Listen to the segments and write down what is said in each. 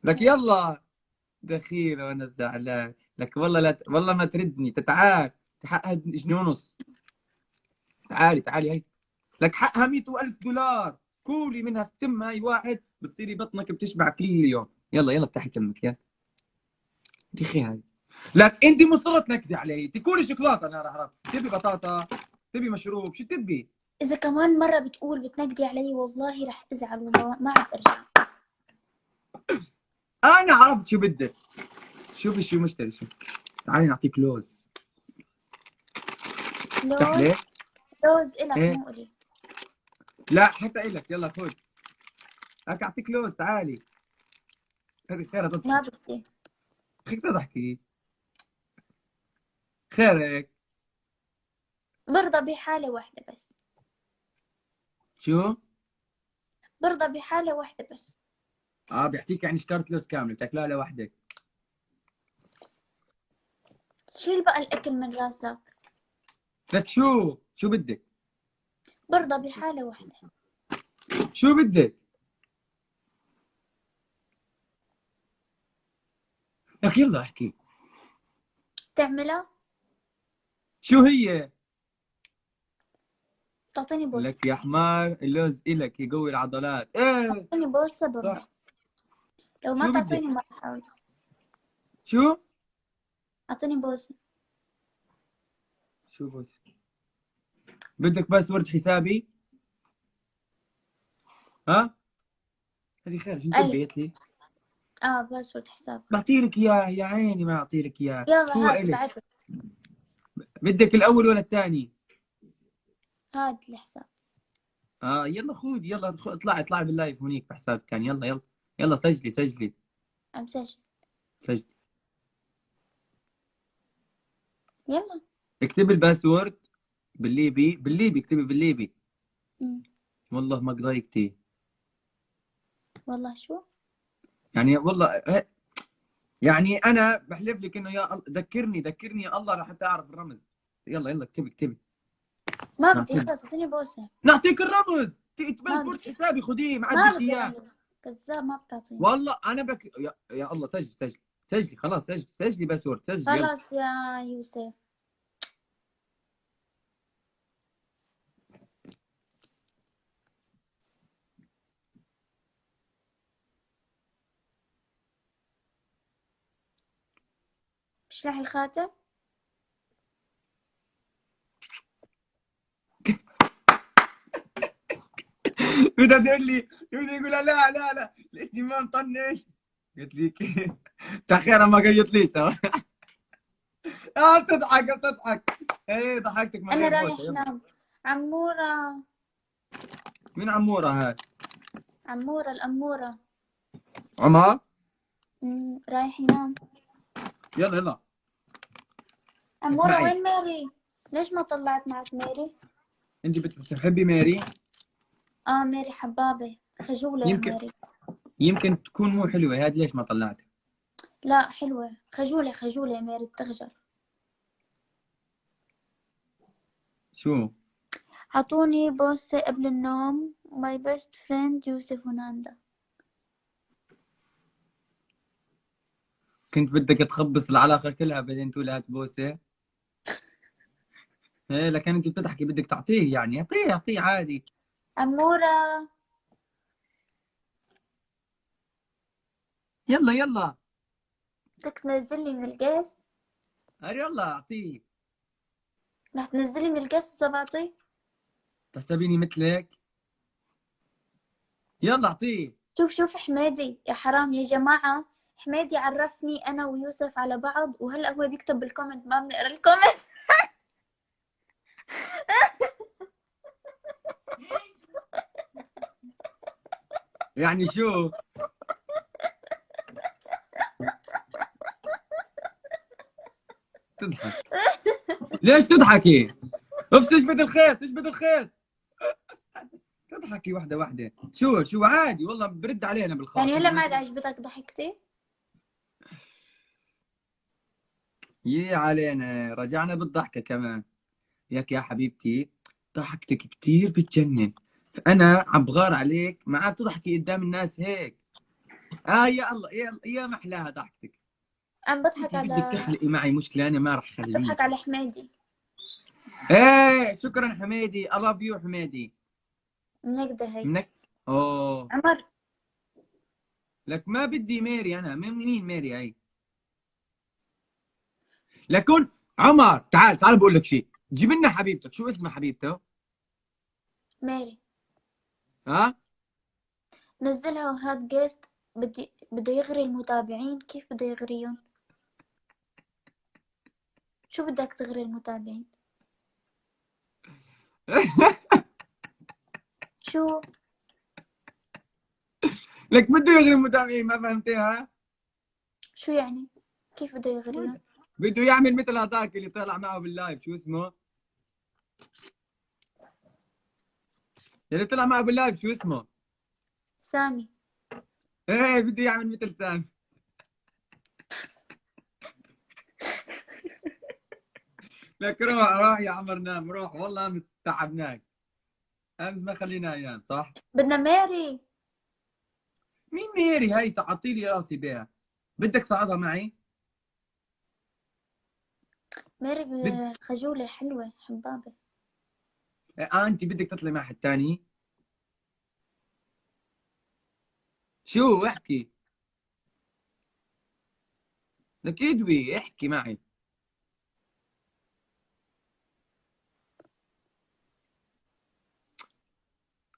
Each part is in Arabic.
لك يلا. دخيل وانا زعلان لك والله، لا والله ما تردني. تعال حقها جنيه ونص. تعالي تعالي هي. لك حقها 100,000 دولار. كولي منها في تم هاي واحد بتصيري بطنك بتشبع كل يوم. يلا يلا افتحي تمك يلا. دخي هاي. لك انت مصرة تنكدي علي. انت كولي شوكولاته انا راح اعرف. تبي بطاطا؟ تبي مشروب؟ شو تبي؟ إذا كمان مرة بتقول بتنكدي علي والله رح أزعل وما ما عاد أرجع. انا عرفت شو بدك. شوفي شو مشتري شو. تعالي نعطيك لوز. افتح لوز. لي. لوز إلك ايه. مو إلي. لا حتى إلك. يلا خذ. هاك اعطيك لوز. تعالي. هذه خيرة ما تضحك. بدي. خيك تضحكي. خيرك. برضى بحالة واحدة بس. شو؟ برضى بحالة واحدة بس. اه بيعطيك يعني شكارة لوز كاملة بتاكلها لوحدك. شيل بقى الأكل من راسك. لك شو بدك؟ برضى بحالة واحدة. شو بدك؟ لك يلا احكي. تعملها. شو هي؟ تعطيني بوسة. لك يا حمار اللوز إلك يقوي العضلات. ايه. تعطيني بوسة برضى. صح. لو ما شو بدك؟ تعطيني ما رح أقول. شو؟ أعطيني بوسة. شو بس؟ بدك باسورد حسابي؟ ها؟ هذه خير شو أي. تبي لي؟ باسورد حسابك. بعطي لك اياه يا عيني ما اعطي لك اياه. يلا هو هات إلك. بعتلك. بدك الاول ولا الثاني؟ هات الحساب. اه يلا خذ يلا اطلعي اطلعي باللايف هونيك بحساب الثاني. يلا يلا. يلا سجلي سجلي. عم سجل. سجلي. يلا. اكتبي الباسورد بالليبي. بالليبي اكتبي بالليبي. مم. والله ما قضايقتي. والله شو. يعني والله يعني انا بحلف لك انه ذكرني ذكرني يا الله راح تعرف الرمز. يلا يلا اكتبي اكتبي. ما بدي نعطيك. خلص أعطيني بوسة. نعطيك الرمز. ما باسبورت بدي. حسابي خذيه ما ما عنديش بدي اياه. رمز. كذاب ما بتعطيني. والله انا يا الله سجلي سجلي. سجلي خلاص سجلي سجلي باسورد سجلي يلا. خلاص يا يوسف. بشلح الخاتم. بدها تقول لي بدها يقول لا لا لا لقيتني ما مطنش. قلت لك تاخيرا ما قيطليش بتضحك بتضحك. ايه ضحكتك من أنا غير رايح بوسه يلا. نام. عمورة. مين عموره هاي؟ عمورة الأمورة. عمر. رايح ينام. يلا يلا. عمورة اسمعي. وين ماري؟ ليش ما طلعت معك ماري؟ انت بتحبي ماري؟ ماري حبابة خجولة يا يمكن. ماري. يمكن تكون مو حلوه هذه ليش ما طلعتها؟ لا حلوة خجولة خجولة يا ماري بتخجل. شو؟ عطوني بوسة قبل النوم. My best friend يوسف وناندا. كنت بدك تخبص العلاقه كلها بعدين تقول هات بوسه. ايه لكن انت بتضحكي بدك تعطيه يعني اعطيه اعطيه عادي. عمورة. يلا يلا. بدك تنزلي من القيس. يلا اعطيه. رح تنزلي من القيس إذا بعطيه. تحسبيني مثلك. يلا اعطيه. شوف شوف حمادي يا حرام يا جماعة. حمادي عرفني أنا ويوسف على بعض وهلأ هو بيكتب بالكومنت ما بنقرا الكومنت. يعني شو؟ تضحك. ليش تضحكي؟ اف تشبد الخيط تشبد الخيط. تضحكي واحدة واحدة. شو عادي والله برد علينا بالخاص يعني انت هلأ ما عاد بدك. عجبتك ضحكتي؟ يي علينا رجعنا بالضحكة كمان. ياك يا حبيبتي. ضحكتك كتير بتجنن. فأنا عم بغار عليك ما عاد تضحكي قدام الناس هيك. يا الله يا الله يا محلاها ضحكتك. عم بضحك انت بدك على تخلقي معي مشكله، انا ما راح بضحك خليك. على حميدي. ايه شكرا حميدي، I love you حميدي. منكدة هي. منك. اوه. عمر. لك ما بدي ميري، انا مين ميري هي؟ لكن عمر تعال بقول لك شيء، جيب لنا حبيبتك، شو اسمها حبيبته؟ ماري. ها؟ نزلها وهات جيست. بده يغري المتابعين. كيف بده يغريهم؟ شو بدك تغري المتابعين؟ شو؟ لك بده يغري المتابعين، ما فهمتيها؟ شو يعني؟ كيف بده يغريهم؟ بده يعمل مثل هذاك اللي طلع معه باللايف، شو اسمه؟ اللي طلع معه باللايف شو اسمه؟ سامي. ايه بده يعمل مثل سامي. لك روح يا عمر نام، روح والله امس تعبناك، امس ما خلينا ايام صح؟ بدنا ماري. مين ميري هاي؟ تعطي لي راسي بها. بدك صعدها معي؟ ماري بد... خجولة حلوة حبابة. انت بدك تطلعي مع حد ثاني؟ شو احكي؟ لك ادوي احكي معي.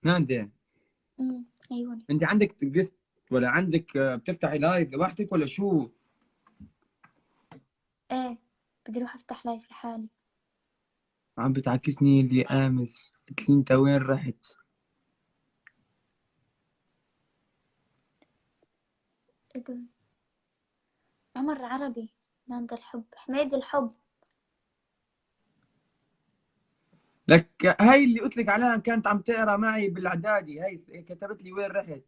نادي، عيوني. انت عندك جست ولا عندك بتفتحي لايف لوحدك ولا شو؟ ايه. بدي اروح افتح لايف لحالي. عم بتعكسني اللي امس، قلت لي انت وين رحت؟ ادوي. عمر عربي. نادى الحب حميد الحب. لك هاي اللي قلت لك عليها كانت عم تقرا معي بالاعدادي، هاي كتبت لي وين رحت.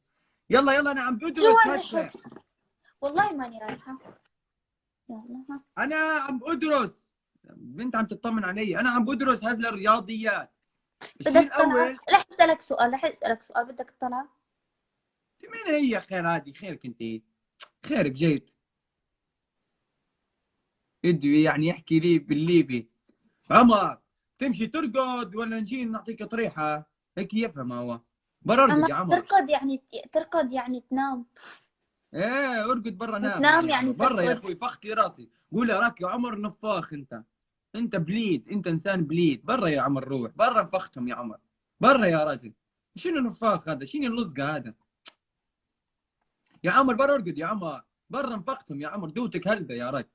يلا يلا انا عم شو بدرس وين هسه. رحت؟ والله ماني رايحة. يلا ها. انا عم بدرس. بنت عم تطمن علي، انا عم بدرس هذه الرياضيات. الشيء بدك طلعة؟ الاول. رح اسألك سؤال. بدك طلعة؟ مين هي خير؟ هذه خيرك انت، خيرك جيت ادوي يعني يحكي لي بالليبي. عمر تمشي ترقد ولا نجي نعطيك طريحه؟ هيك يفهم هو. برا عمر يا عمر. ترقد يعني تنام. ايه ارقد برا نام وتنام يعني يا عمر، يعني برا يا ترقد. اخوي، فخ لي راسي. قول يا راك يا عمر نفاخ انت. انت بليد، انت انسان بليد. برا يا عمر، روح برا، نفختهم يا عمر. برا يا رجل. شنو نفاخ هذا؟ شنو اللصقه هذا؟ يا عمر برا ارقد يا عمر. برا نفختهم يا عمر، دوتك هلبة يا رجل.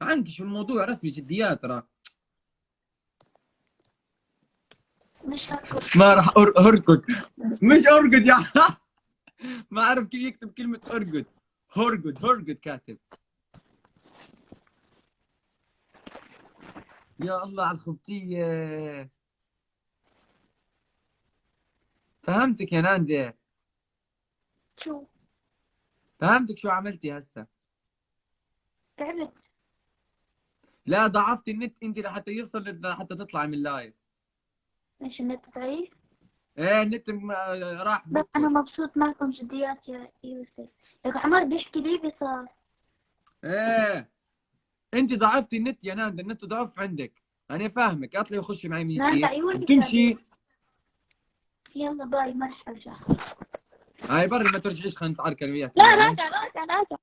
عنكش في الموضوع رسمي جديات ترى. مش هرقد. ما راح ارقد. مش ارقد يا عمر. ما اعرف كيف يكتب كلمة ارقد. هرقد كاتب. يا الله على الخبطية. فهمتك يا ناندي. شو؟ فهمتك شو عملتي هسه. تعبت. لا ضعفتي النت انت لحتى يوصل لحتى تطلعي من اللايف. ليش النت ضعيف؟ ايه النت راح بس أنا بطل. مبسوط معكم جديات يا يوسف. لك عمر بيحكي ليبي صار. ايه انت ضعفتي النت يا ناندي، النت ضعف عندك. انا فاهمك، اطلعي وخشي معي من نام جديد بعيوني وبتمشي. شادي. يلا باي ما رح أرجع. هاي بري ما ترجعيش، خلينا نتعارك انا وياك لا هاي. راجع.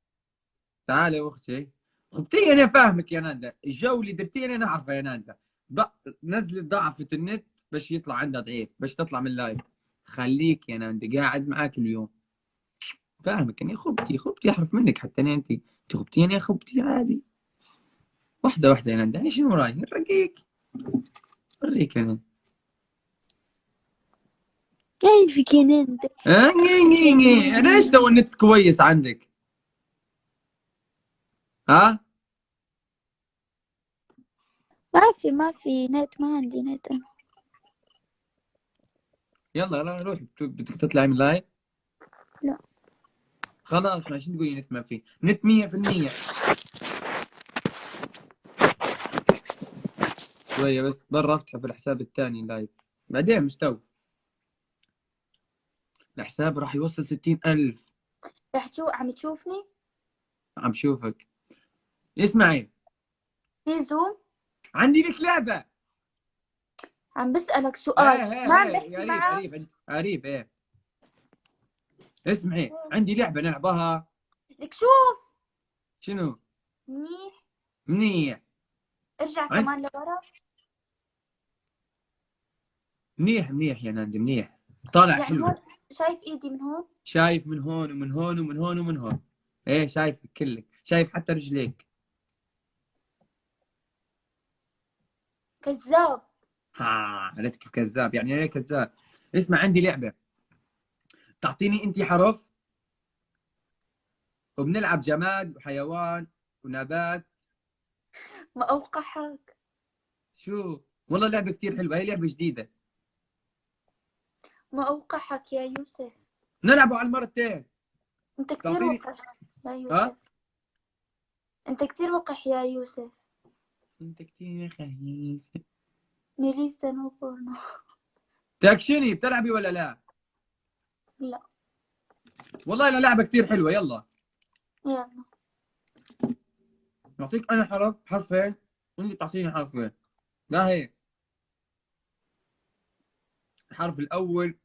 تعالي يا اختي. خبتي انا فاهمك يا ناندا، الجو اللي درتيه انا نعرفه يا ناندا. ض... نزلت ضعفت النت باش يطلع عندها ضعيف، باش تطلع من اللايف. خليك يا ناندا قاعد معاك اليوم. فاهمك اني خبتي احرف منك حتى انا، انت خبتيني يا خبتي عادي. واحده يا ناندا، انا شنو رايي نرقيك. اوريك انا. كيفك يا نند؟ ليش تو النت كويس عندك؟ ها؟ ما في نت. ما عندي نت أنا. يلا يلا روح، بدك تطلعي من اللايف. لا. خلاص ماشي تقولي نت ما في نت 100%. شوية بس برا افتحه في الحساب الثاني لايف، بعدين مستوى. الحساب راح يوصل 60,000. عم تشوفني؟ عم شوفك. اسمعي، في زوم؟ عندي لك لعبة. عم بسألك سؤال، ايه ما عم ايه ايه، بحكي قريب معك. قريب قريب ايه. اسمعي، عندي لعبة نلعبها. لك شوف. شنو؟ منيح. منيح. ارجع عند... كمان لورا. منيح منيح يا ناندي، منيح. طالع يعني حلو. هون شايف ايدي من هون؟ شايف من هون ومن هون ومن هون ومن هون. ايه شايفك كلك، شايف حتى رجليك. كذاب. ها، عرفت كيف كذاب؟ يعني ايه كذاب؟ اسمع، عندي لعبة. تعطيني انت حرف، وبنلعب جماد وحيوان ونبات. ما اوقحك. شو؟ والله لعبة كتير حلوة، هي لعبة جديدة. ما اوقحك يا يوسف. نلعبوا على المرتين. انت كتير تعطيني. وقح يا ها؟ يوسف. انت كتير وقح يا يوسف. انت كتير خسيس. ميليسا نو بورنو. تاكشني، بتلعبي ولا لا؟ لا. والله لا، لعبة كتير حلوة، يلا. يلا. نعطيك انا حرف، حرفين، وانت تعطيني حرفين. لا هي. الحرف الاول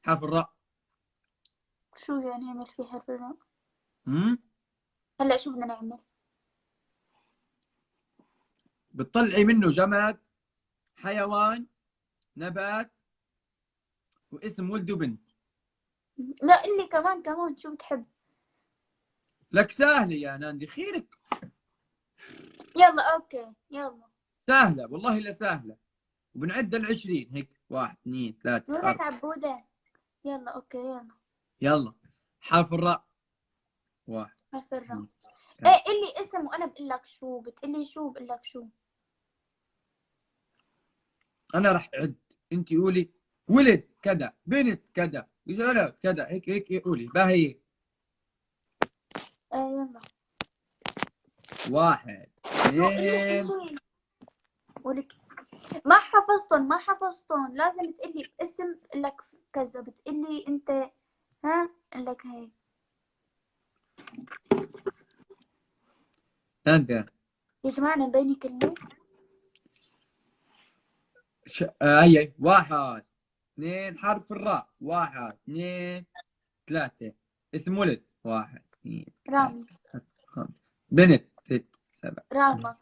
حرف الراء. شو يعني نعمل في حرفنا؟ امم هلا شو بدنا نعمل؟ بتطلعي منه جماد، حيوان، نبات، واسم ولد وبنت. لا اللي كمان شو بتحب؟ لك سهلة يا ناندي، خيرك. يلا اوكي يلا. سهلة والله، لا سهلة. وبنعد ال20 هيك، 1 2 3 ولك 4. عبودة. يلا اوكي يلا. يلا. حرف الراء. 1 حرف الراء. 2 ايه 3. اللي اسم وانا بقول لك شو بتقلي، شو بقول لك شو. انا راح اعد، انت قولي ولد كذا، بنت كذا، ولد كذا، هيك قولي باهي. ايه يلا. 1 قولي 2. ولك. ما حفظتن لازم تقلي اسم لك كذا بتقلي انت. ها لك هيك. انت. يا جماعة انا بيني كله. هي 1 2 حرف الراء. 1 2 3. اسم ولد. 1 2 3 رامي. 4 5. بنت 6 7 راما.